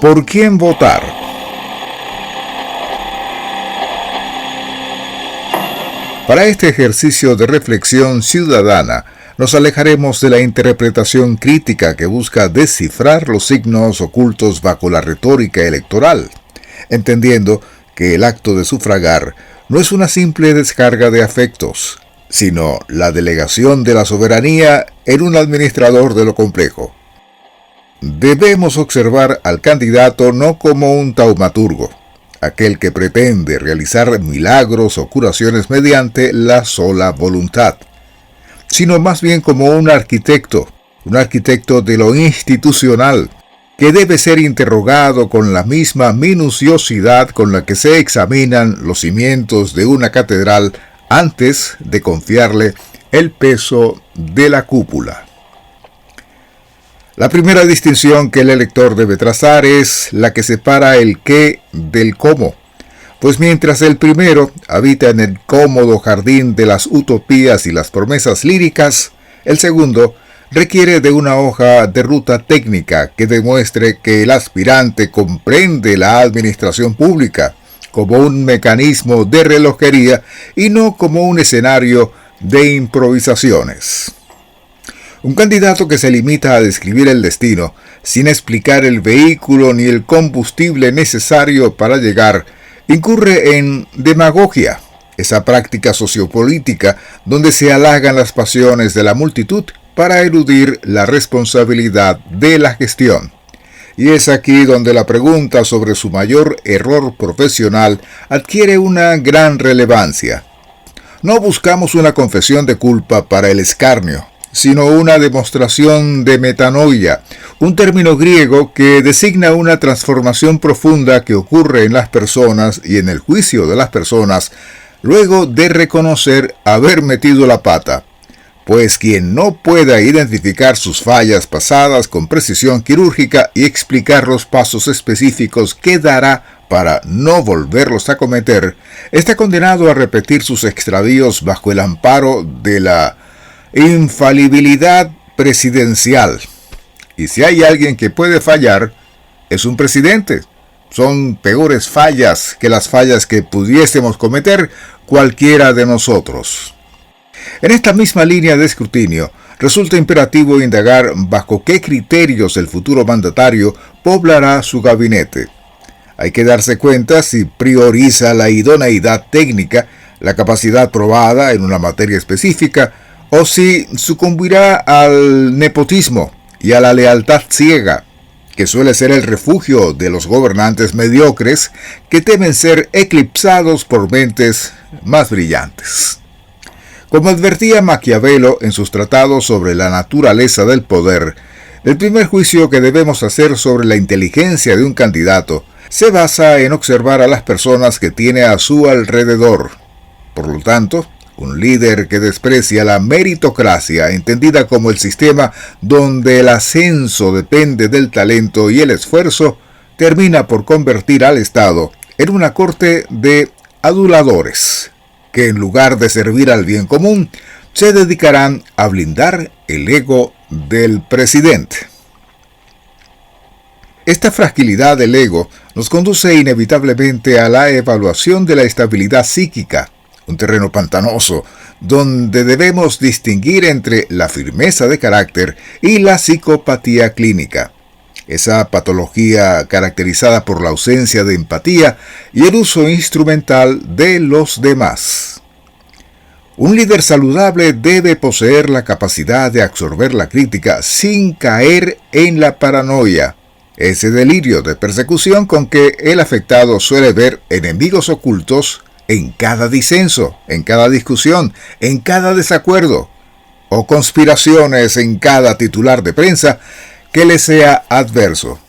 ¿Por quién votar? Para este ejercicio de reflexión ciudadana, nos alejaremos de la interpretación crítica que busca descifrar los signos ocultos bajo la retórica electoral, entendiendo que el acto de sufragar no es una simple descarga de afectos, sino la delegación de la soberanía en un administrador de lo complejo. Debemos observar al candidato no como un taumaturgo, aquel que pretende realizar milagros o curaciones mediante la sola voluntad, sino más bien como un arquitecto de lo institucional, que debe ser interrogado con la misma minuciosidad con la que se examinan los cimientos de una catedral antes de confiarle el peso de la cúpula. La primera distinción que el elector debe trazar es la que separa el qué del cómo, pues mientras el primero habita en el cómodo jardín de las utopías y las promesas líricas, el segundo requiere de una hoja de ruta técnica que demuestre que el aspirante comprende la administración pública como un mecanismo de relojería y no como un escenario de improvisaciones. Un candidato que se limita a describir el destino sin explicar el vehículo ni el combustible necesario para llegar incurre en demagogia, esa práctica sociopolítica donde se halagan las pasiones de la multitud para eludir la responsabilidad de la gestión. Y es aquí donde la pregunta sobre su mayor error profesional adquiere una gran relevancia. No buscamos una confesión de culpa para el escarnio, sino una demostración de metanoia, un término griego que designa una transformación profunda que ocurre en las personas y en el juicio de las personas luego de reconocer haber metido la pata. Pues quien no pueda identificar sus fallas pasadas con precisión quirúrgica y explicar los pasos específicos que dará para no volverlos a cometer, está condenado a repetir sus extravíos bajo el amparo de la infalibilidad presidencial. Y si hay alguien que puede fallar, es un presidente. Son peores fallas que las fallas que pudiésemos cometer cualquiera de nosotros. En esta misma línea de escrutinio, resulta imperativo indagar bajo qué criterios el futuro mandatario poblará su gabinete. Hay que darse cuenta si prioriza la idoneidad técnica, la capacidad probada en una materia específica, o si sucumbirá al nepotismo y a la lealtad ciega, que suele ser el refugio de los gobernantes mediocres que temen ser eclipsados por mentes más brillantes. Como advertía Maquiavelo en sus tratados sobre la naturaleza del poder, el primer juicio que debemos hacer sobre la inteligencia de un candidato se basa en observar a las personas que tiene a su alrededor. Por lo tanto, un líder que desprecia la meritocracia, entendida como el sistema donde el ascenso depende del talento y el esfuerzo, termina por convertir al Estado en una corte de aduladores, que en lugar de servir al bien común, se dedicarán a blindar el ego del presidente. Esta fragilidad del ego nos conduce inevitablemente a la evaluación de la estabilidad psíquica, un terreno pantanoso, donde debemos distinguir entre la firmeza de carácter y la psicopatía clínica, esa patología caracterizada por la ausencia de empatía y el uso instrumental de los demás. Un líder saludable debe poseer la capacidad de absorber la crítica sin caer en la paranoia, ese delirio de persecución con que el afectado suele ver enemigos ocultos en cada disenso, en cada discusión, en cada desacuerdo, o conspiraciones en cada titular de prensa que le sea adverso.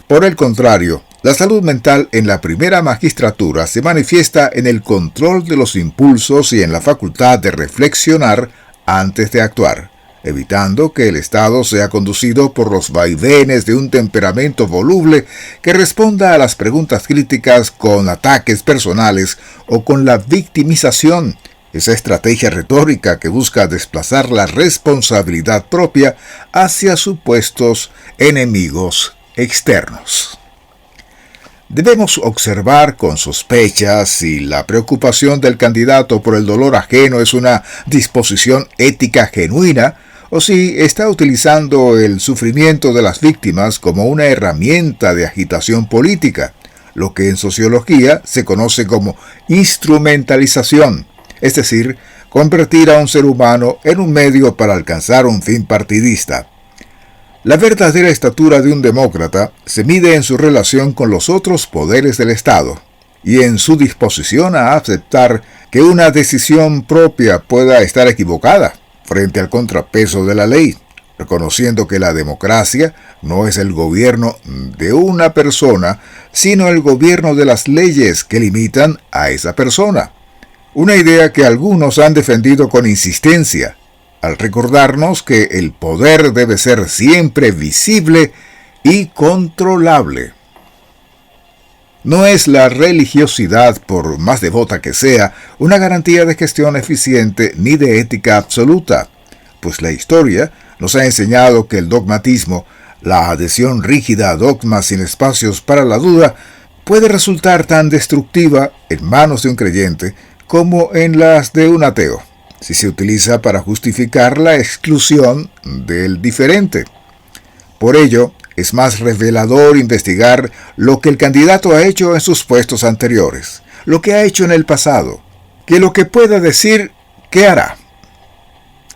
Por el contrario, la salud mental en la primera magistratura se manifiesta en el control de los impulsos y en la facultad de reflexionar antes de actuar, evitando que el Estado sea conducido por los vaivenes de un temperamento voluble que responda a las preguntas críticas con ataques personales o con la victimización, esa estrategia retórica que busca desplazar la responsabilidad propia hacia supuestos enemigos externos. Debemos observar con sospecha si la preocupación del candidato por el dolor ajeno es una disposición ética genuina o si está utilizando el sufrimiento de las víctimas como una herramienta de agitación política, lo que en sociología se conoce como instrumentalización, es decir, convertir a un ser humano en un medio para alcanzar un fin partidista. La verdadera estatura de un demócrata se mide en su relación con los otros poderes del Estado y en su disposición a aceptar que una decisión propia pueda estar equivocada frente al contrapeso de la ley, reconociendo que la democracia no es el gobierno de una persona, sino el gobierno de las leyes que limitan a esa persona. Una idea que algunos han defendido con insistencia, al recordarnos que el poder debe ser siempre visible y controlable. No es la religiosidad, por más devota que sea, una garantía de gestión eficiente ni de ética absoluta, pues la historia nos ha enseñado que el dogmatismo, la adhesión rígida a dogmas sin espacios para la duda, puede resultar tan destructiva en manos de un creyente como en las de un ateo, si se utiliza para justificar la exclusión del diferente. Por ello, es más revelador investigar lo que el candidato ha hecho en sus puestos anteriores, lo que ha hecho en el pasado, que lo que pueda decir qué hará.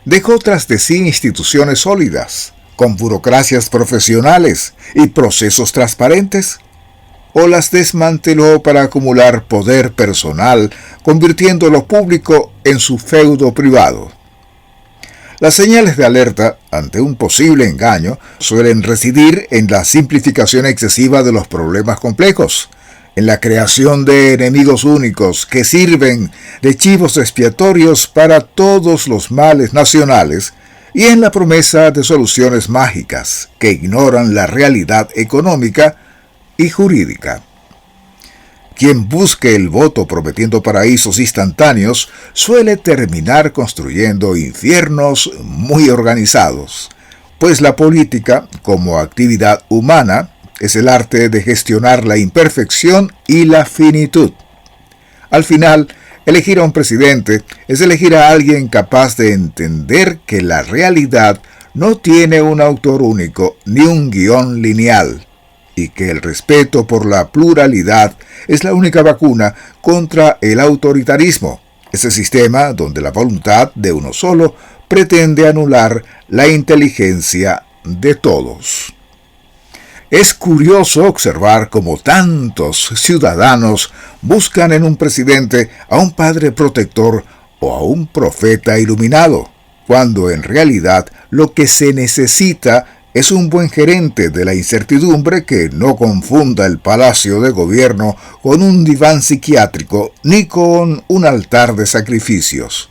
Dejó tras de sí instituciones sólidas, con burocracias profesionales y procesos transparentes, o las desmanteló para acumular poder personal, convirtiendo lo público en su feudo privado. Las señales de alerta ante un posible engaño suelen residir en la simplificación excesiva de los problemas complejos, en la creación de enemigos únicos que sirven de chivos expiatorios para todos los males nacionales y en la promesa de soluciones mágicas que ignoran la realidad económica y jurídica. Quien busque el voto prometiendo paraísos instantáneos suele terminar construyendo infiernos muy organizados, pues la política, como actividad humana, es el arte de gestionar la imperfección y la finitud. Al final, elegir a un presidente es elegir a alguien capaz de entender que la realidad no tiene un autor único ni un guión lineal, y que el respeto por la pluralidad es la única vacuna contra el autoritarismo, ese sistema donde la voluntad de uno solo pretende anular la inteligencia de todos. Es curioso observar cómo tantos ciudadanos buscan en un presidente a un padre protector o a un profeta iluminado, cuando en realidad lo que se necesita es un buen gerente de la incertidumbre que no confunda el palacio de gobierno con un diván psiquiátrico ni con un altar de sacrificios.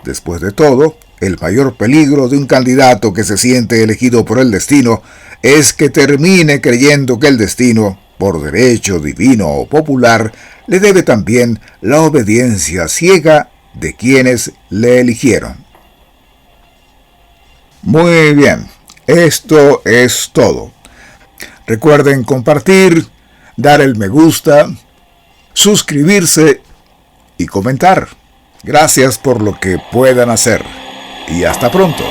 Después de todo, el mayor peligro de un candidato que se siente elegido por el destino es que termine creyendo que el destino, por derecho divino o popular, le debe también la obediencia ciega de quienes le eligieron. Muy bien. Esto es todo. Recuerden compartir, dar el me gusta, suscribirse y comentar. Gracias por lo que puedan hacer. Y hasta pronto.